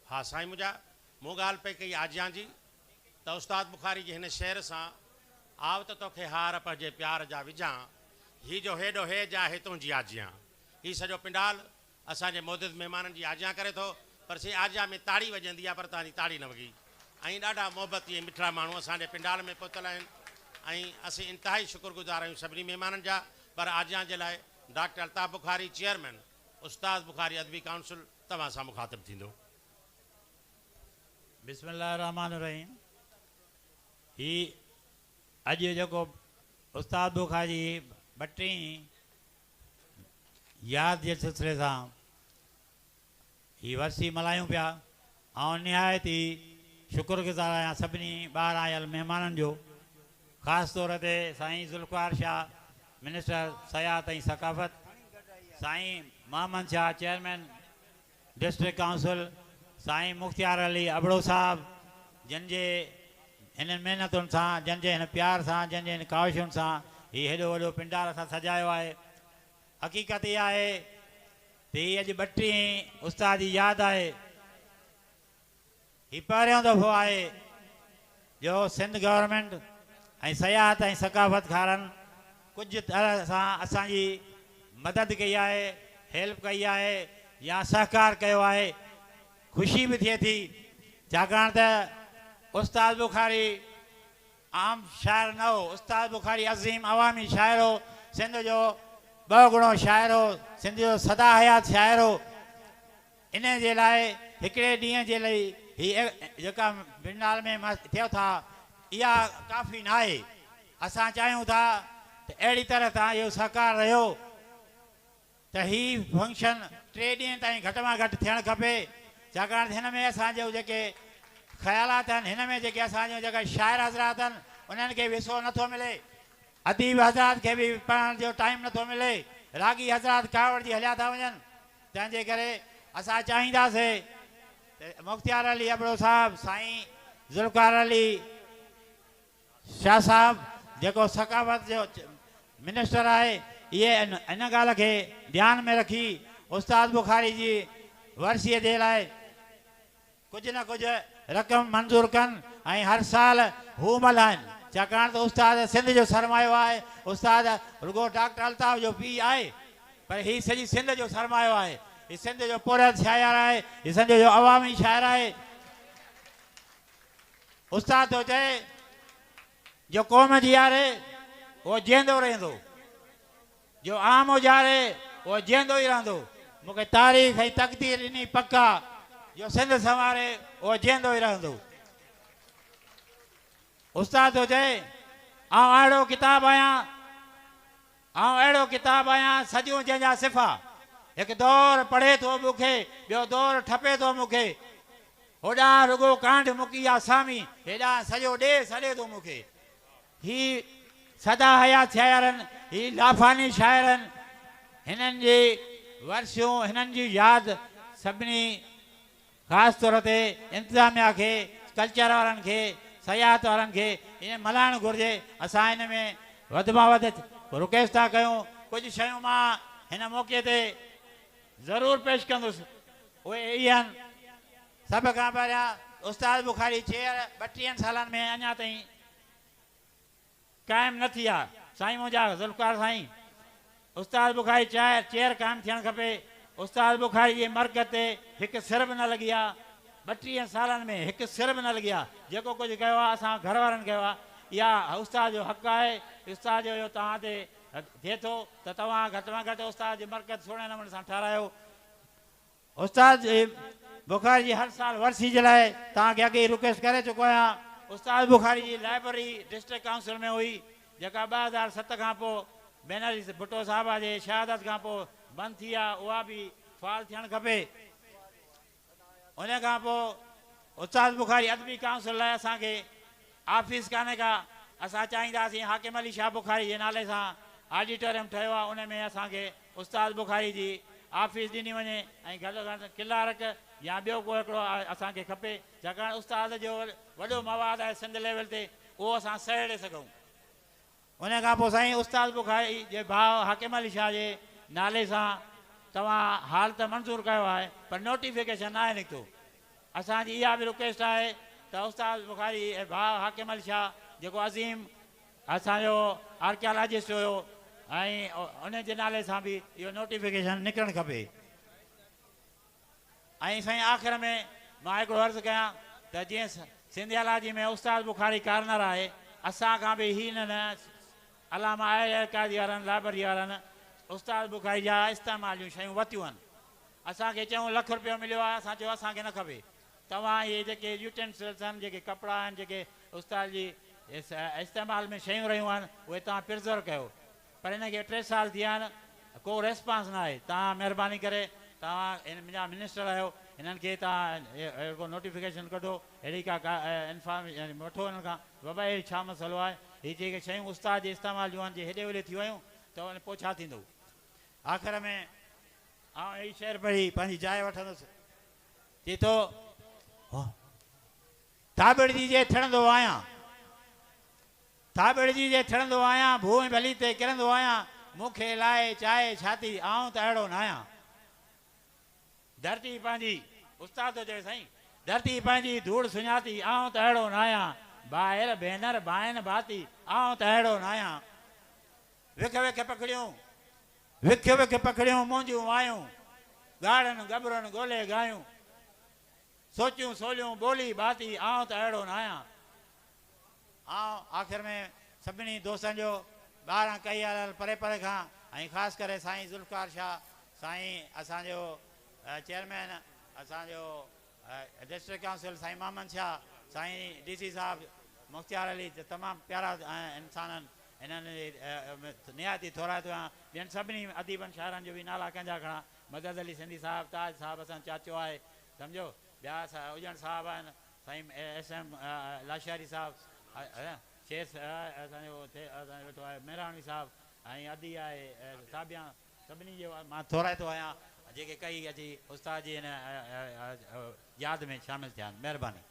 हाँ साईं मुझा मूं ॻाल्हि पे कई आजियां जी त उस्ताद बुखारी जे हिन शेर सां आव त तोखे हार पंहिंजे प्यार जा विझां ही जो हेॾो हेज आहे तुंहिंजी आजियां। ही सॼो पिंडाल असांजे मोदिद महिमाननि जी आजियां करे थो पर से आजियां में ताड़ी वॼंदी आहे पर तव्हांजी ताड़ी न वॻी ऐं ॾाढा मोहबत इहे मिठड़ा माण्हू असांजे पिंडाल में पहुतल आहिनि ऐं असीं इंतिहाई शुक्रगुज़ार आहियूं सभिनी महिमाननि जा। पर आजियां जे लाइ डॉक्टर अल्ताफ़ बुखारी चेयरमैन उस्ताद बुखारी अदबी काउंसिल तव्हां सां मुखातिब थींदो। बिस्मिल्लाहिर्रहमानिर्रहीम। ही अॼु जेको उस्ताद बुखारी ॿटी यादि जे सिलसिले सां ही वरसी मल्हायूं पिया ऐं निहायत ई शुक्रगुज़ार आहियां सभिनी ॿाहिरि आयल महिमाननि जो, ख़ासि तौर ते साईं ज़ुल्फ़कार शाह मिनिस्टर सयाहत ऐं सकाफ़त, Sain Mohammad Shah chairman district council, Sain Mukhtiar Ali Abro साहब जिन जे हिन महिनतुनि सां जिन जे हिन प्यार सां जिन जे हिन काविशुनि सां ही हेॾो वॾो पिंडार असां सजायो आहे। हक़ीक़त इहा आहे त हीअ अॼु 32 उस्ताद जी यादि आहे। ही पहिरियों दफ़ो आहे जो सिंध गवर्नमेंट ऐं सयाहत ऐं सकाफ़त खारनि कुझु तरह सां असांजी मदद कई आहे, हेल्प कई आहे या सहकार कयो आहे। ख़ुशी बि थिए थी छाकाणि त उस्ताद बुखारी आम शाइर न हो, उस्ताद बुखारी अज़ीम अवामी शाइर हो, सिंध जो बगुणो शाइर हो, सिंध जो सदा हयात शाइर हो। इन जे लाइ हिकिड़े ॾींहं जे लाइ हीअ जेका पिंडाल में थियो था इहा काफ़ी न आहे। असां चाहियूं था त अहिड़ी तरह सां इहो सहकार रहियो त हीउ फंक्शन 3 ॾींहं ताईं घटि में घटि थियणु खपे। छाकाणि हिन में असांजो जेके ख़्यालात आहिनि, हिन में जेके असांजो जेका शाइर हज़रात आहिनि उन्हनि खे विसो नथो मिले, अदीब हज़रात खे बि पढ़ण जो टाइम नथो मिले, रागी हज़रात कावड़ जी हलिया था वञनि। तंहिंजे करे असां चाहींदासीं त मुख्तियार अली अबड़ो साहब, साईं ज़ुल्फ़कार अली शाह साहब जेको सकाफ़त जो मिनिस्टर आहे, इहे इन ॻाल्हि खे ध्यान में रखी उस्ताद बुखारी जी वर्सीअ जे लाइ कुझु न कुझु रक़म मंज़ूर कनि ऐं हर साल हू मल्हाइनि। छाकाणि त उस्ताद सिंध जो सरमायो आहे, उस्ताद रुगो डॉक्टर अल्ताफ़ जो पीउ आहे पर हीउ सॼी सिंध जो सरमायो आहे। हीउ सिंध जो पुरत शाइर आहे, हीउ सिंध जो अवामी शाइर आहे। उस्ताद थो चए जो क़ौम जीआरे उहो जीअंदो रहंदो, जो आम उजारे उहो जीअंदो ई रहंदो। मूंखे तारीख़ ऐं तक़दीर ॾिनी पका जो सिंध संवारे उहो जीअंदो ई रहंदो। उस्ताद थो चए आउं अहिड़ो किताबु आहियां सदियूं जंहिंजा सिफ़ा, हिकु दौर पढ़े थो मूंखे ॿियो दौर ठपे थो मूंखे, होॾां रुगो कांड मुकी आहे सामी, हेॾां सॼो ॾे सॾे थो मूंखे। ही सदा हयात शाइरनि, ही लाफानी शाइरनि, हिननि जी वर्सियूं हिननि जी यादि सभिनी ख़ासि तौर ते इंतिज़ामिया खे, कल्चर वारनि खे, सयाहत वारनि खे इन मल्हाइणु घुरिजे। असां हिन में वधि मां वधि रिक्वेस्ट था कयूं। कुझु शयूं मां हिन मौक़े ते ज़रूरु पेश कंदुसि, उहे इहे आहिनि। सभ खां पहिरियां उस्ताद बुखारी चेयर 32 सालनि में अञा ताईं क़ाइमु न थी आहे। साईं मुंहिंजा ज़ुल्फ़कार साईं, उस्ताद बुखारी चेयर क़ाइमु थियणु खपे। उस्ताद बुखारी जे मरकज़ ते हिकु सिर बि न लॻी आहे, 32 सालनि में हिकु सिर बि न लॻी आहे। जेको कुझु कयो आहे असां घर वारनि कयो आहे, इहा उस्ताद जो हक़ु आहे। उस्ताद जो तव्हां ते थिए थो त तव्हां घटि में घटि उस्ताद जो मरकज़ सुहिणे नमूने सां ठारायो। उस्ताद बुखारी जी हर साल वर्सी जे लाइ तव्हांखे अॻे रिक्वेस्ट करे चुको आहियां। उस्ताद बुखारी जी लाइब्रेरी डिस्ट्रिक्ट काउंसिल में हुई जेका 2007 खां पोइ बैनरी भुट्टो साहिब जे शहादत खां पोइ बंदि थी आहे, उहा बि फाल थियणु खपे। उन खां पोइ उस्ताद बुखारी अदबी काउंसिल लाइ असांखे ऑफिस कान्हे का, असां चाहींदासीं हाकिम अली शाह बुखारी जे नाले सां ऑडिटोरियम ठहियो आहे, उन में असांखे उस्ताद बुखारी जी ऑफिस ॾिनी वञे ऐं गॾु गॾु किलारक या ॿियो को हिकिड़ो असांखे खपे। छाकाणि उस्ताद जो वॾो मवादु आहे सिंध लेवल ते, उहो असां सहेड़े सघूं। उन खां पोइ साईं उस्ताद बुखारी जे भाउ हाकिम अली शाह जे नाले सां तव्हां हाल त मंज़ूरु कयो आहे पर नोटिफिकेशन आहे निकितो। असांजी इहा बि रिक्वेस्ट आहे त उस्ताद बुखारी ऐं भाउ हाकिम अली शाह जेको अज़ीम असांजो आर्कियोलॉजिस्ट हुयो ऐं उन जे नाले सां बि इहो नोटिफिकेशन निकिरणु खपे। ऐं साईं आख़िर में मां हिकिड़ो अर्ज़ु कयां त जीअं सिंधियालाजी में उस्ताद बुखारी कार्नर आहे, असां खां बि ही न अलामा आहे क़ाइदी वारनि लाइब्रेरी वारनि उस्ताद बुखारी जा इस्तेमाल जूं शयूं वरितियूं आहिनि। असांखे चयूं लख रुपयो मिलियो आहे, असां चयो असांखे न खपे, तव्हां इहे जेके यूटेंसिल्स आहिनि, जेके कपिड़ा आहिनि, जेके उस्ताद जी इस्तेमाल में शयूं रहियूं आहिनि, उहे तव्हां प्रिज़र्व कयो। पर हिनखे 3 साल थी विया आहिनि, को रेस्पॉन्स न आहे। तव्हां महिरबानी करे तव्हां मुंहिंजा मिनिस्टर आहियो, हिननि खे तव्हां को नोटिफिकेशन कढो, अहिड़ी का इंफॉर्मेशन वठो हिननि खां बाबा हे छा मसइलो आहे, हीअ जेके शयूं उस्ताद जे इस्तेमाल जूं आहिनि जे हेॾे होॾे थी वियूं त उन पोइ छा थींदो। आख़िर में आउं अहिड़ी शेर पढ़ी पंहिंजी जाइ वठंदुसि। चए थो ताबड़जी जे थिड़ंदो आहियां, ताबड़जी जे थिड़ंदो आहियां, भूमि भली ते किरंदो आहियां, मूंखे लाए चाहे छाती आऊं त अहिड़ो न आहियां। धरती पंहिंजी उस्ताद थो चए साईं, धरती पंहिंजी धूड़ सुञाती आऊं त अहिड़ो न आहियां, ॿाहिरि भेनर भाइनि भाती आऊं त अहिड़ो न आहियां। विख विख पकड़ियूं, विख विख पकड़ियूं मुंहिंजूं आहियूं, ॻाढ़नि गबरनि ॻोल्हे गायूं, सोचियूं सोलियूं ॿोली बाती आऊं त अहिड़ो न आहियां। आख़िर में सभिनी दोस्तनि जो ॿाहिरां कई हल परे परे खां ऐं ख़ासि करे साईं ज़ुल्फ़कार शाह, साईं असांजो चेयरमैन, असांजो डिस्ट्रिक्ट काउंसिल साईं मामन शाह, साईं DC साहब मुख़्तियार अली, तमामु प्यारा इंसान आहिनि। इन्हनि निहायती थोराइतो आहियां। ॿियनि सभिनी अदीबनि शाइरनि जो बि नाला कंहिंजा खणा, मदद अली सिंधी साहब, ताज साहब असांजो चाचो आहे, सम्झो, ॿिया उजण साहब आहिनि, साईं SM लाशारी साहब, शेर असांजो वेठो आहे मेहराणी साहब, ऐं अदी आहे साबिया, सभिनी जो मां थोराइतो आहियां जेके कई अची उस्ताद जी हिन यादि में शामिलु थिया आहिनि। महिरबानी।